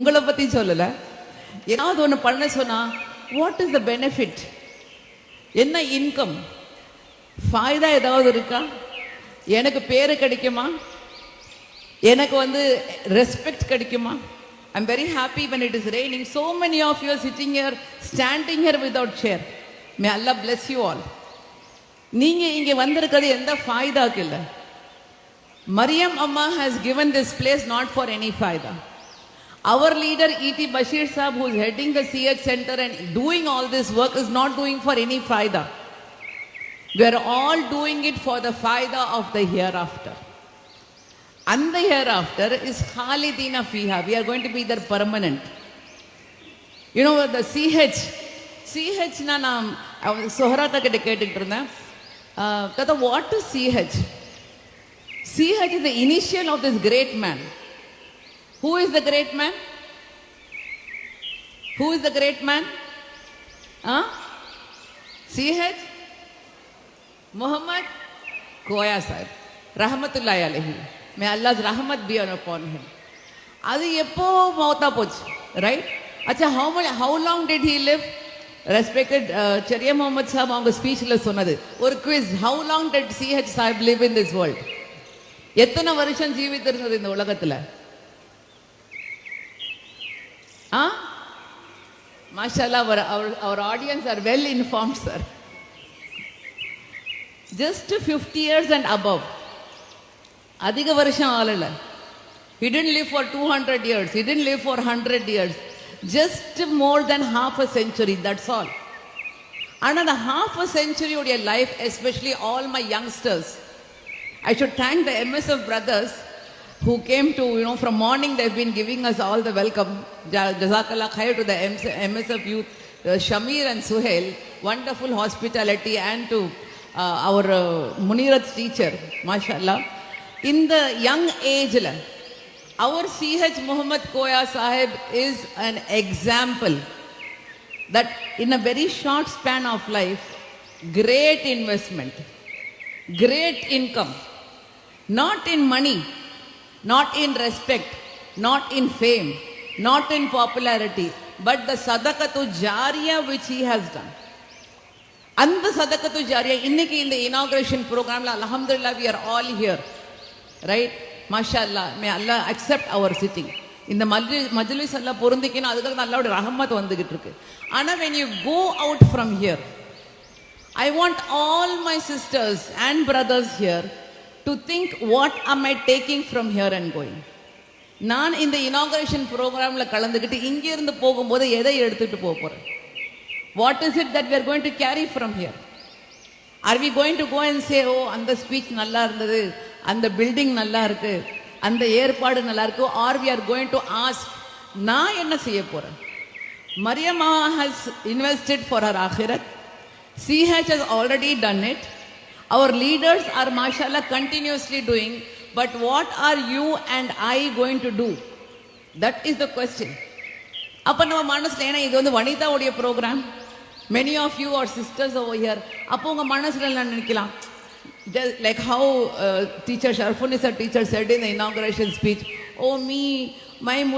உங்களை பத்தி சொல்லல. ஏதாவது ஒன்று பண்ண சொன்னா வாட் இஸ் த பெனிஃபிட், என்ன இன்கம், ஃபாய்தா ஏதாவது இருக்கா, எனக்கு பேரு கிடைக்குமா, எனக்கு ரெஸ்பெக்ட் கிடைக்குமா? I'm very happy when it is raining. So many of you are sitting here, standing here without chair. May Allah bless you all. நீங்க இங்க வந்திருக்கிறது எந்த ஃபாய்தாக்கு இல்லை. Maryam Amma has given this place not for any faida. Our leader E.T. Bashir Sahab, who is heading the CH center and doing all this work, is not doing for any faida. We are all doing it for the faida of the hereafter. And the hereafter is Khalidina Fiha. We are going to be there permanent. You know the CH na naam Sohrata kitta ketittu irundhen. Kata what is CH? CH is the initial of this great man. Who is the great man? Who is the great man? CH? Muhammad Koya Sahib. Rahmatullahi alayhi. May Allah's rahmat be upon him. அது எப்போ மௌத்தா போச்சு, right? அச்சா how long did he live? Respected Charia Muhammad Sahab அவங்க ஸ்பீச்ல சொன்னது ஒரு quiz. How long did CH Sahib live in this world? எத்தனை வருஷம் ஜீவித்திருந்தது இந்த உலகத்துல? Mashallah, our audience are well informed, sir. Just 50 years and above. அதிக வருஷம் ஆளல. He didn't live for 200 years. He didn't live for 100 years. Just more than half a century, that's all. And the half a century of your life, especially all my youngsters, I should thank the MSF brothers who came to, from morning they've been giving us all the welcome. Jazakallah khair to the MSF youth, Shamir and Suhail, wonderful hospitality, and to our Munirat's teacher, mashallah. In the young age, our CH Muhammad Koya Sahib is an example that in a very short span of life, great investment, great income, not in money, not in respect, not in fame, not in popularity, but the sadaqatu jariya which he has done. And the sadaqatu jariya, inniki in the inauguration program, alhamdulillah, we are all here, right? Mashallah, may Allah accept our sitting. In the majlis Allah பொருந்திக்கினா அதுக்கு அல்லாஹ்வுடைய ரஹமத் வந்துகிட்டு இருக்கு. ஆனா when you go out from here, I want all my sisters and brothers here to think, what am I taking from here and going? நான் இந்த inauguration programல கலந்துக்கிட்டு இங்க இருந்து போகும்போது எதை எடுத்துட்டு போறேன்? What is it that we are going to carry from here? Are we going to go and say, oh, அந்த speech நல்லா இருந்தது, அந்த பில்டிங் நல்லா இருக்கு, அந்த ஏற்பாடு நல்லா இருக்கு, or we are going to ask, நான் என்ன செய்ய போறேன்? Maryam has invested for her akhirat. CH has already done it. Our leaders are mashallah continuously doing, but what are you and I going to do? That is the question. அப்ப நம்ம மனசுல, ஏன்னா இது வனிதாவுடைய program, many of you are sisters over here. அப்போ உங்க மனசுல நான் நினைக்கலாம், like how teacher Sharfunisa teacher said in the inauguration speech, oh me, I'm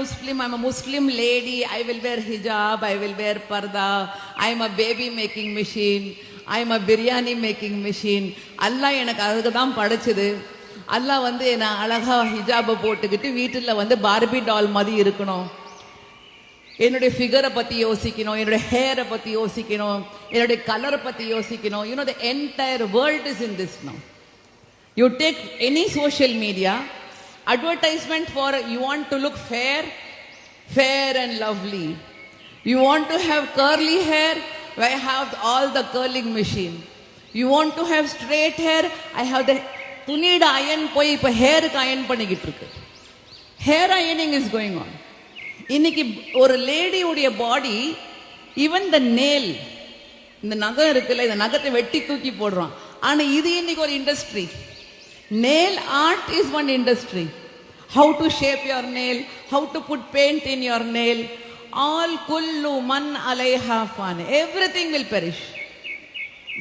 a Muslim lady, I will wear hijab, I will wear parda, I'm a baby making machine, I'm a biryani making machine. Allah எனக்கு அதுக்கு தான் படைச்சது. அல்லாஹ் என்ன அழகா ஹிஜாபை போட்டுக்கிட்டு வீட்டில் Barbie doll மாதிரி இருக்கணும், என்னுடைய ஃபிகரை பற்றி யோசிக்கணும், என்னுடைய ஹேரை பற்றி யோசிக்கணும், என்னுடைய கலரை பற்றி யோசிக்கணும். the entire world is in this now. You take any social media, advertisement for you want to look fair and lovely. You want to have curly hair, I have all the curling machine. You want to have straight hair, I have the துணிட iron போய் இப்போ ஹேருக்கு iron பண்ணிக்கிட்டு இருக்கு. Hair அயனிங் is going on. இன்னைக்கு ஒரு லேடியுடைய பாடி, even the நேல், இந்த நகம் இருக்குல்ல, இந்த நகத்தை வெட்டி தூக்கி போடுறோம். ஆனா இது இன்னைக்கு ஒரு industry. Nail art is one industry. How to shape your nail, how to put paint in your nail, all kullu man alayha fan, everything will perish.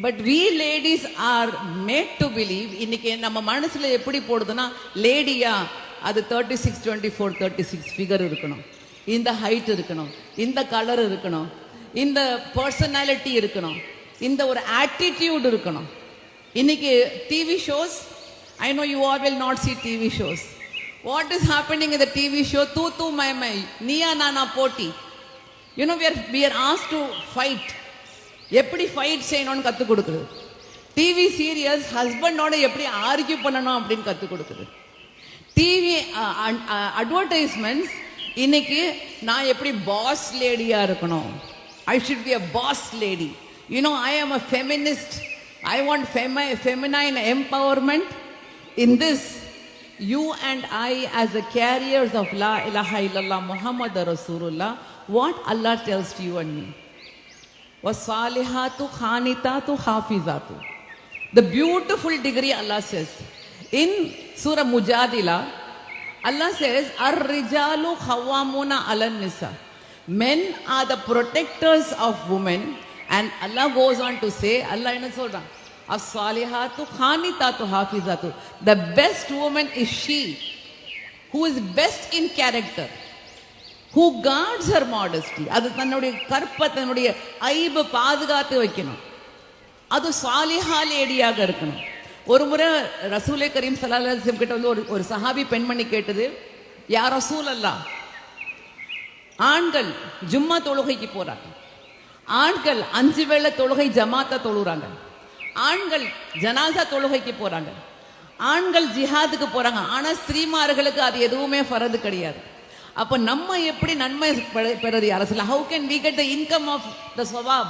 But we ladies are made to believe, இன்னைக்கு நம்ம மனசுல எப்படி போடுதுன்னா, லேடியா அது 36 24 36 figure இருக்கணும், இந்த height இருக்கணும், இந்த colour இருக்கணும், இந்த பர்சனாலிட்டி இருக்கணும், இந்த ஒரு ஆட்டிடியூட் இருக்கணும். இன்னைக்கு TV shows, I know you all will not see TV shows. What is happening in the TV show? தூ தூ மை மை, நீயா நானா போட்டி. You know, we are asked to fight. எப்படி ஃபைட் செய்யணும்னு கற்றுக் கொடுக்குது. டிவி சீரியல்ஸ் ஹஸ்பண்டோட எப்படி ஆர்கியூ பண்ணணும் அப்படின்னு கற்றுக் கொடுக்குது. டிவி அட்வர்டைஸ்மெண்ட்ஸ் இன்னைக்கு நான் எப்படி பாஸ் லேடியா இருக்கணும், I should be a boss lady. You know, I am a feminist, I want feminine empowerment. In this, you and I as the carriers of La ilaha illallah Muhammad Rasulullah, what Allah tells to you and me, wasalihatu khanitatu hafizatu. The beautiful degree Allah says in Surah Mujadila, Allah says ar-rijalu khawwamuna 'alan nisa. Men are the protectors of women, and Allah goes on to say, Allah enna solran, as-salihatu khanitatu hafizatu. The best woman is she who is best in character, who guards her modesty. அது தன்னுடைய கற்பை, தன்னுடைய ஐபை பாதுகாத்து வைக்கணும். அது சாலிஹா லேடியாக இருக்கணும். ஒரு முறை ரசூலே கரீம் ஸல்லல்லாஹு அலைஹி வஸல்லம் கிட்ட வந்து ஒரு சஹாபி பெண்மணி கேட்டது, யா ரசூல் அல்லாஹ், ஆண்கள் ஜும்மா தொழுகைக்கு போறாங்க, ஆண்கள் 5 வேளை தொழுகை ஜமாத்தா தொழுறாங்க, ஆண்கள் ஜனாசா தொழுகைக்கு போறாங்க, ஆண்கள் ஜிஹாதுக்கு போறாங்க, ஆனா ஸ்திரீமார்களுக்கு அது எதுவுமே ஃபரது கிடையாது. அப்ப நம்ம எப்படி நன்மை பெறது யா ரசூல்? How can we get the income of the sawab?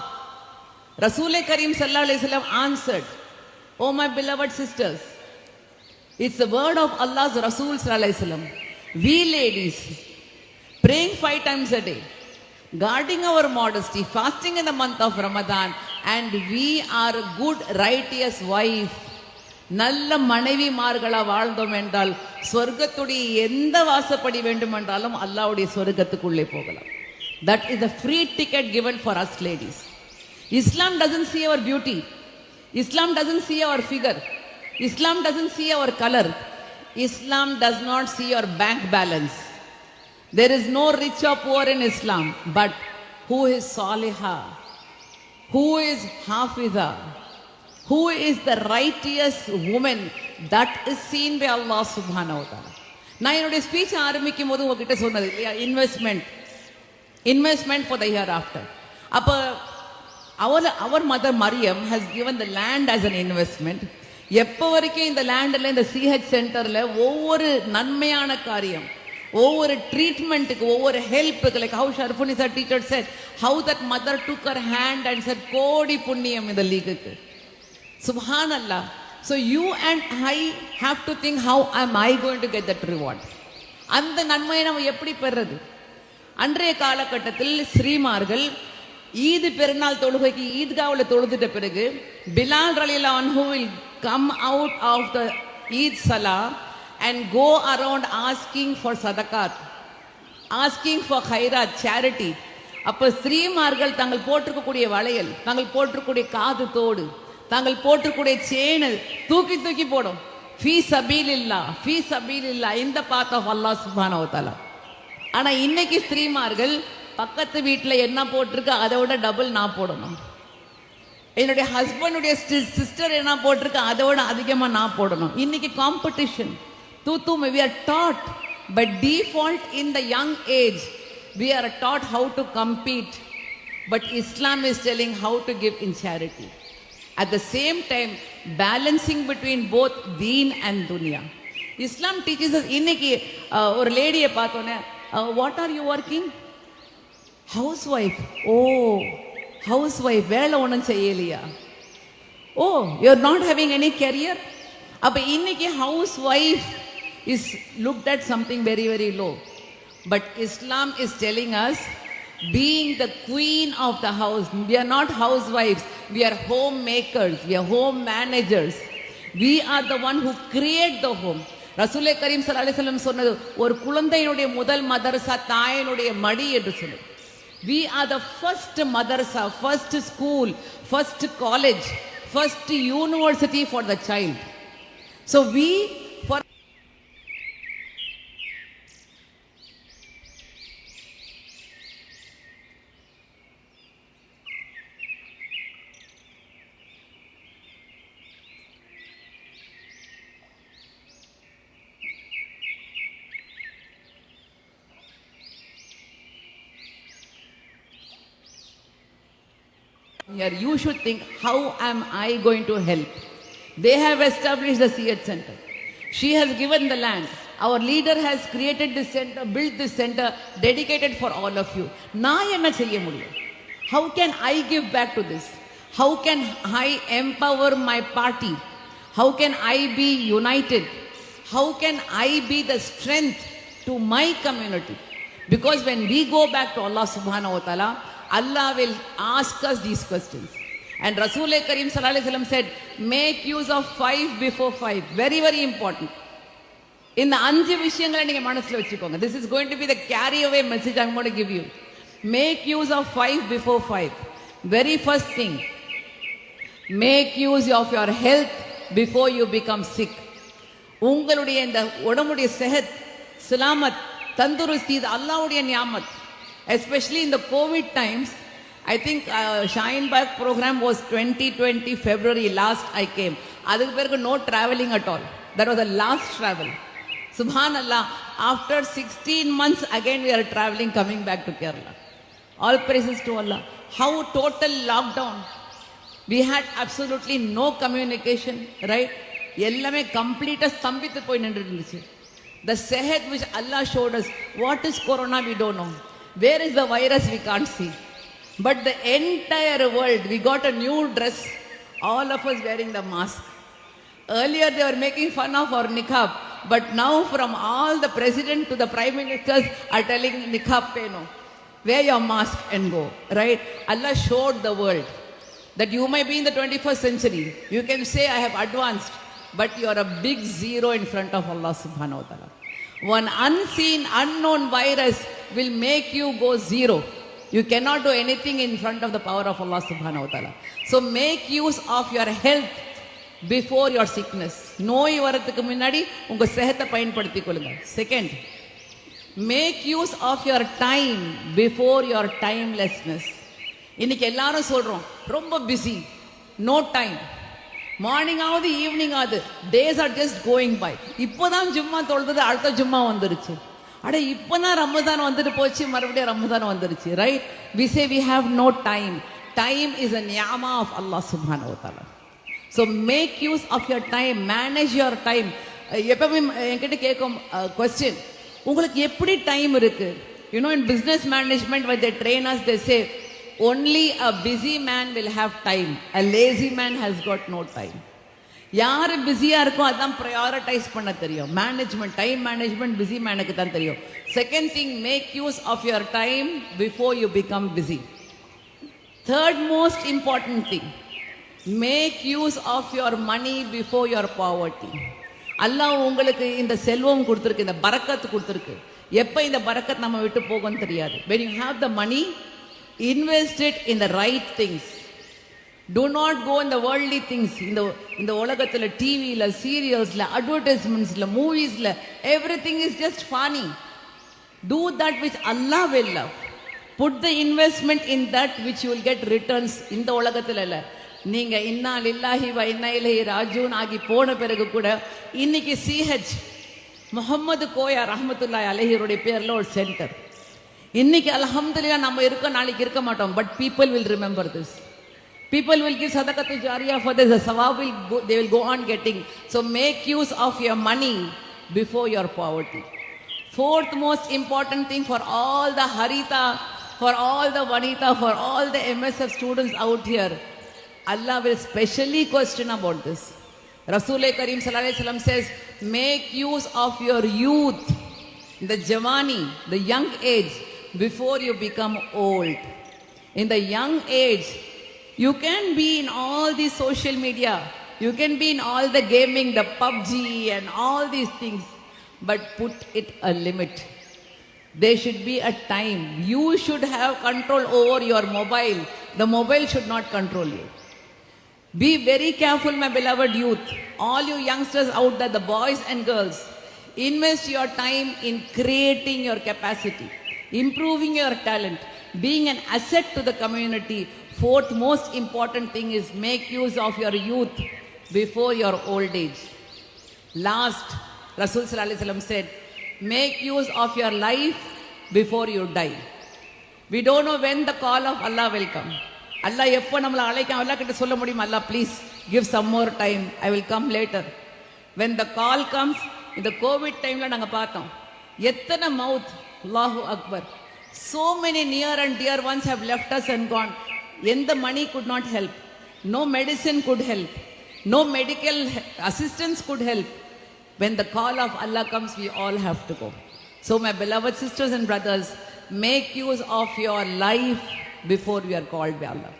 Rasool Kareem sallallahu alaihi wasallam answered, oh my beloved sisters, it's the word of Allah's Rasool sallallahu alaihi wasallam. We ladies praying 5 times a day, guarding our modesty, fasting in the month of Ramadan, and we are a good righteous wife. நல்ல மனைவிமார்களா வாழ்ந்தோம் என்றால் சொர்க்கத்துடைய எந்த வாசப்படி வேண்டுமென்றாலும் அல்லாஹ்வுடைய சொர்க்கத்துக்குள்ளே போகலாம். That is a free ticket given for us ladies. Islam doesn't see our beauty. Islam doesn't see our figure. Islam doesn't see our color. Islam does not see your bank balance. There is no rich or poor in Islam, but who is salihah, who is hafiza, who is the righteous woman, that is seen by Allah subhanahu wa ta'ala. நான் என்னுடைய speech ஆரம்பிக்கும் போது உங்ககிட்ட சொன்னது இல்லையா, investment for the here after. அப்போ our mother Maryam has given the land as an investment. எப்போ வரைக்கும் இந்த லேண்டில், இந்த சிஹெச் சென்டரில் ஒவ்வொரு நன்மையான காரியம், ஒவ்வொரு ட்ரீட்மெண்ட்டுக்கு, ஒவ்வொரு ஹெல்ப்புக்கு, like how Sharfunnisa teacher said, how that mother took her hand and said, கோடி புண்ணியம் இந்த லீகுக்கு. Subhanallah. So you and I have to think, how am I going to get that reward? அந்த நன்மையை நம்ம எப்படி பெறுறது? அன்றைய காலகட்டத்தில் ஸ்ரீமார்கள் ஈது பெருநாள் தொழுகைக்கு ஈத்காவில் தொழுதுட்ட பிறகு பிலால் ரலியல்லாஹு அன்ஹு will come out of the Eid Salah and go around asking for sadaqat, asking for khairat, charity. அப்போ ஸ்ரீமார்கள் தாங்கள் போட்டிருக்கக்கூடிய வளையல், தாங்கள் போட்டிருக்கக்கூடிய காது தோடு, தாங்கள் போட்டிருக்கக்கூடிய சேனல் தூக்கி தூக்கி போடும். ஃபீ சபீலில்லா, ஃபீ சபீலில்லா, இந்த பாத் ஆஃப் அல்லாஹ் சுப்ஹானஹு வ தஆலா. ஆனா இன்னைக்கு ஸ்திரீமார்கள் பக்கத்து வீட்டில் என்ன போட்டிருக்கு அதை விட டபுள் நான் போடணும், என்னுடைய ஹஸ்பண்டுடைய சிஸ்டர் என்ன போட்டிருக்கு அதை விட அதிகமாக நான் போடணும். இன்னைக்கு competition. we are taught by default in the young age, we are taught how to compete, but Islam is telling how to give in charity. At the same time, balancing between both deen and dunya. Islam teaches us. இன்னைக்கு ஒரு லேடியை பார்த்தோன்னே, what are you working? Housewife. Oh, housewife, வேலை ஒன்றும் செய்யலையா? Oh, you're not having any career? அப்போ இன்னைக்கு housewife is looked at something very, very low. But Islam is telling us, being the queen of the house, we are not housewives, we are homemakers, we are home managers. We are the one who create the home. ரசூலே கரீம் ஸல்லல்லாஹு அலைஹி வஸல்லம் சொன்னது, ஒரு குழந்தையினுடைய முதல் மதரசா தாயினுடைய மடி என்று சொன்னது. We are the first madrasa, first school, first college, first university for the child. So we, for Here you should think, how am I going to help? They have established the CH center. She has given the land. Our leader has created this center, built this center, dedicated for all of you. நான் என்ன செய்ய முடியும்? How can I give back to this? How can I empower my party? How can I be united? How can I be the strength to my community? Because when we go back to Allah subhanahu wa ta'ala, Allah will ask us these questions. And Rasul Karim sallallahu alaihi wasallam said, make use of 5 before 5. Very, very important. இந்த 5 விஷயங்களை நீங்க மனசுல வச்சுக்கோங்க. This is going to be the carry away message I'm going to give you. Make use of 5 before 5. Very first thing, make use of your health before you become sick. உங்களுடைய இந்த உடம்புடைய செஹத், சலாமத், தந்துருஸ்தி, இது அல்லாஹ்வுடைய Niamat. Especially in the COVID times, I think Shine Back program was 2020 February last I came. அதுக்கு பிறகு no traveling at all. That was the last travel. Subhanallah, after 16 months again we are traveling, coming back to Kerala. All praises to Allah. How total lockdown. We had absolutely no communication, right? எல்லாமே கம்ப்ளீட்டா ஸ்தம்பித்து போய் நின்று இருந்துச்சு. The sehed which Allah showed us, what is corona we don't know. Where is the virus we can't see. But the entire world, we got a new dress, all of us wearing the mask. Earlier they were making fun of our niqab, but now from all the president to the prime ministers are telling niqab pehno, wear your mask and go, right? Allah showed the world that you may be in the 21st century. You can say I have advanced, but you are a big zero in front of Allah subhanahu wa ta'ala. One unseen, unknown virus will make you go zero. You cannot do anything in front of the power of Allah subhanahu wa ta'ala. So make use of your health before your sickness. நோய் வரதுக்கு முன்னாடி உங்க செஹத்தை பயன்படுத்திக் கொள்ளுங்க. Second, make use of your time before your timelessness. இன்னைக்கு எல்லாரும் சொல்றோம் ரொம்ப பிஸி, no time. மார்னிங் ஆகுது, ஈவினிங் ஆகுது, days are just going by. இப்போதான் ஜும்மா தொழுது, அடுத்த ஜும்மா வந்துருச்சு. அட இப்போதான் ரமதான் வந்துட்டு போச்சு, மறுபடியும் ரமதான் வந்துருச்சு, right? We say we have no time. Time is a நியாமா ஆஃப் அல்லாஹ் சுப்ஹானஹு வ தஆலா. So make use of your time, manage your time. எப்பவுமே என்கிட்ட கேட்கும் கொஸ்டின், உங்களுக்கு எப்படி டைம் இருக்கு? You know in business management when they train us, they say only a busy man will have time, a lazy man has got no time. யார் பிஸியா இருக்கோ அதான் ப்ரையாரிட்டைஸ் பண்ண தெரியும். மேனேஜ்மெண்ட், டைம் மேனேஜ்மெண்ட் பிஸி மேனுக்கு தான் தெரியும். Second thing, make use of your time before you become busy. Third most important thing, make use of your money before your poverty. Allah உங்களுக்கு இந்த செல்வம் கொடுத்துருக்கு, இந்த பரக்கத்து கொடுத்துருக்கு. எப்போ இந்த பரக்கத் நம்ம விட்டு போகும்னு தெரியாது. when you have the money, invest it in the right things. Do not go in the worldly things. இந்த உலகத்துல டிவில, சீரியல்ஸ்ல, அட்வர்டைஸ்மெண்ட்ஸ்ல, மூவிஸ்ல, everything is just funny. Do that which Allah will love. Put the investment in that which you will get returns. இந்த உலகத்துல இல்ல, நீங்க இன்னா லில்லாஹி வ இன்னா இலைஹி ராஜிஊன் ஆகி போன பிறகு கூட இன்னைக்கு சிஹெச் முஹம்மது கோயா ரஹ்மத்துல்லாஹி அலைஹியோட பேர்ல ஒரு சென்டர். இன்னைக்கு அல்ஹம்துலில்லாஹ் நம்ம இருக்க, நாளைக்கு இருக்க மாட்டோம். But people will remember this. People will give sadaqatu jariyah for this. The sawab will go, they will go on getting. So make use of your money before your poverty. Fourth most important thing for all the Harita, for all the Vanita, for all the MSF students out here, Allah will specially question about this. Rasul Karim sallallahu alaihi wasallam says, make use of your youth, the Javani, the young age, before you become old. In the young age, you can be in all the social media, you can be in all the gaming, the PUBG and all these things, but put it a limit. There should be a time. You should have control over your mobile. The mobile should not control you. Be very careful, my beloved youth. All you youngsters out there, the boys and girls, invest your time in creating your capacity, improving your talent, being an asset to the community. Fourth most important thing is make use of your youth before your old age. Last, Rasul sallallahu alaihi wasallam said, make use of your life before you die. We don't know when the call of Allah will come. Allah எப்போ நம்மளை அழைக்க Allah கிட்ட சொல்ல முடியும், Allah please give some more time, I will come later. When the call comes, இந்த covid டைம்ல நாங்கள் பார்த்தோம் எத்தனை மவுத், அல்லாஹு Akbar, so many near and dear ones have left us and gone. எந்த money could not help, no medicine could help, no medical assistance could help. When the call of Allah comes, we all have to go. So my beloved sisters and brothers, make use of your life before you are called by Allah.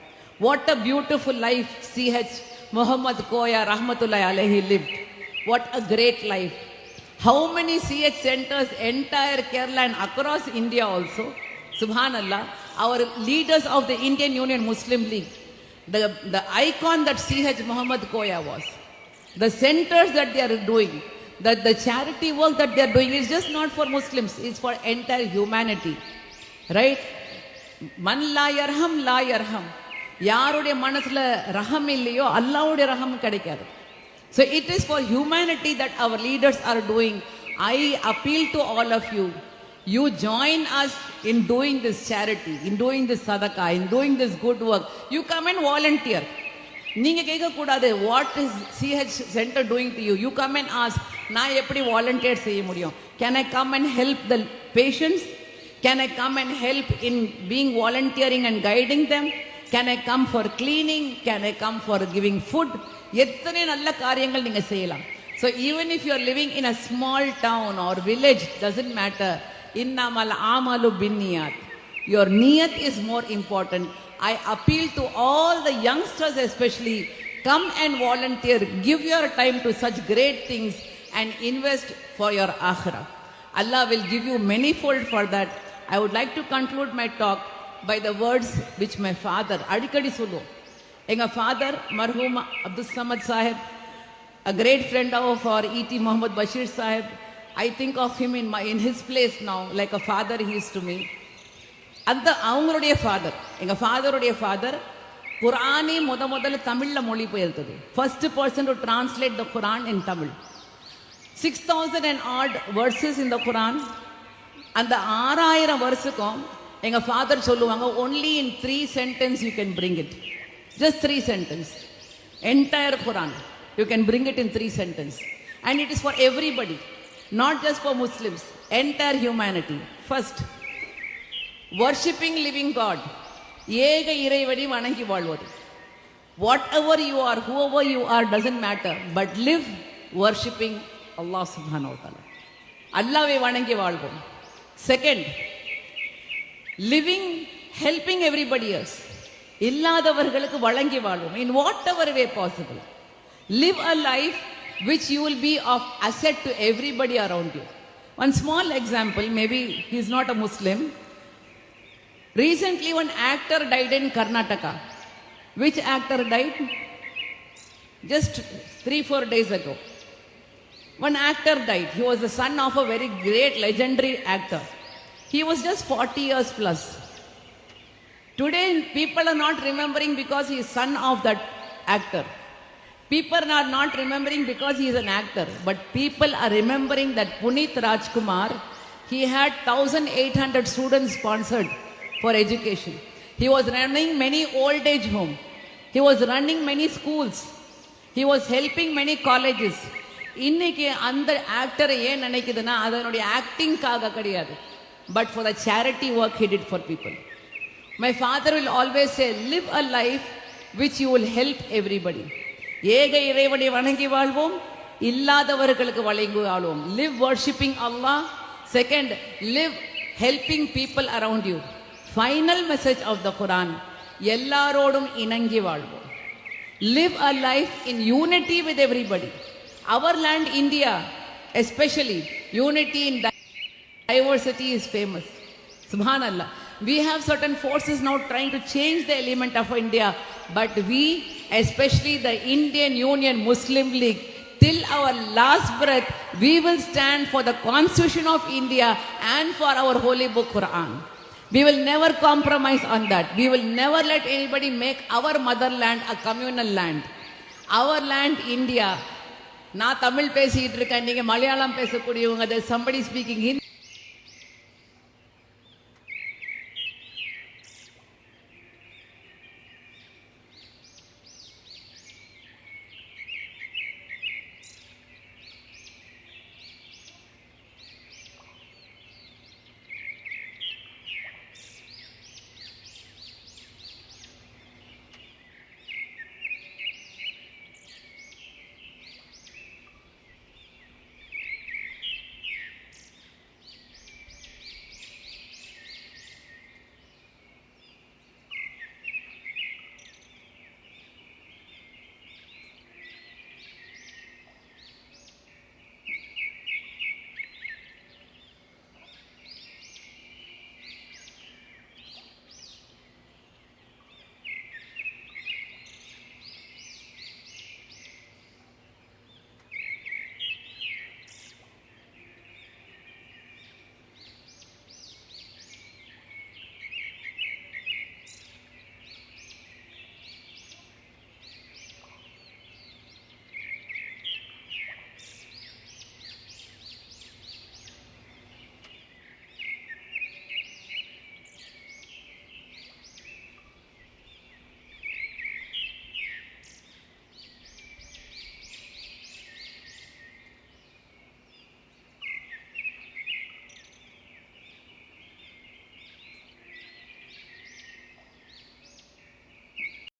What a beautiful life C.H. Muhammad Koya Rahmatullahi Alayhi lived. What a great life. How many CH centers, entire Kerala and across India also. Subhanallah, our leaders of the Indian Union Muslim League, the icon that C.H. Muhammad Koya was, the centers that they are doing, that the charity work that they are doing is just not for Muslims, it's for entire humanity. Right? Man la yarham la yarham. யாருடைய மனசுல ரஹம் இல்லையோ அல்லாஹ்வுடைய ரஹம் கிடைக்காது. So it is for humanity that our leaders are doing. I appeal to all of you. You join us in doing this charity, in doing this sadaqah, in doing this good work. You come and volunteer. நீங்க கேட்க கூடாது what is CH center doing to you. You come and ask, நான் எப்படி volunteer செய்ய முடியும்? Can I come and help the patients? Can I come and help in being volunteering and guiding them? Can I come for cleaning? Can I come for giving food? எத்தனை நல்ல காரியங்கள் நீங்க செய்யலாம். So even if you are living in a small town or village, doesn't matter. Innamal amalu binniyat. Your niyat is more important. I appeal to all the youngsters especially, come and volunteer, give your time to such great things and invest for your akhirah. Allah will give you manifold for that. I would like to conclude my talk by the words which my father adikadi sollu. Enga father marhum Abdul Samad Sahib, a great friend of our E.T. Muhammad Bashir Sahib. I think of him in his place now like a father he is to me. அந்த அவங்களுடைய father, எங்க ஃபாதருடைய father குர்ஆனை முதல்ல தமிழ்ல மொழிபெயர்த்தது. First person to translate the Quran in Tamil. 6000 and odd verses in the Quran. அந்த 6000 வருஷக்கும் எங்க father சொல்லுவாங்க, only in 3 sentences you can bring it. Just 3 sentences. Entire Quran you can bring it in 3 sentences. And it is for everybody, not just for Muslims, entire humanity. First, worshipping living God. ஏக இறைவனை வணங்கி வாழ்வது. Whatever you are, whoever you are, doesn't matter, but live worshipping Allah subhanahu wa ta'ala. அல்லாஹ்வை வணங்கி வாழ்வோம். Second, living, helping everybody else. இல்லாதவர்களுக்கு வழங்கி வாழ்வோம். In whatever way possible. Live a life which you will be of asset to everybody around you. One small example, maybe he is not a Muslim. Recently one actor died in Karnataka. Which actor died? Just 3-4 days ago. One actor died. He was the son of a very great legendary actor. He was just 40 years plus. Today people are not remembering because he is son of that actor. People are not remembering because he is an actor, but people are remembering that Puneeth Rajkumar, he had 1800 students sponsored for education. He was running many old age homes. He was running many schools. He was helping many colleges. இன்னைக்கு அந்த ஆக்டரை ஏன் நினைக்குதுன்னா அதனுடைய ஆக்டிங்காக கிடையாது, but for the charity work he did for people. My father will always say, live a life which you will help everybody. ஏக இறைவனை வணங்கி வாழ்வோம், இல்லாதவர்களுக்கு வழங்கி வாழ்வோம். Live worshipping Allah. Second, live helping people around you. Final message of the Quran, எல்லாரோடும் இணங்கி வாழ்வோம். Live a life in unity with everybody. Our land India, especially unity in diversity is famous. Subhanallah. We have certain forces now trying to change the element of India, but we, especially the Indian Union Muslim League, till our last breath, we will stand for the Constitution of India and for our holy book Quran. We will never compromise on that. We will never let anybody make our motherland a communal land. Our land India. நான் தமிழ் பேசிட்டு இருக்கேன், நீங்க Malayalam பேசக்கூடியவங்க, there's somebody speaking Hindi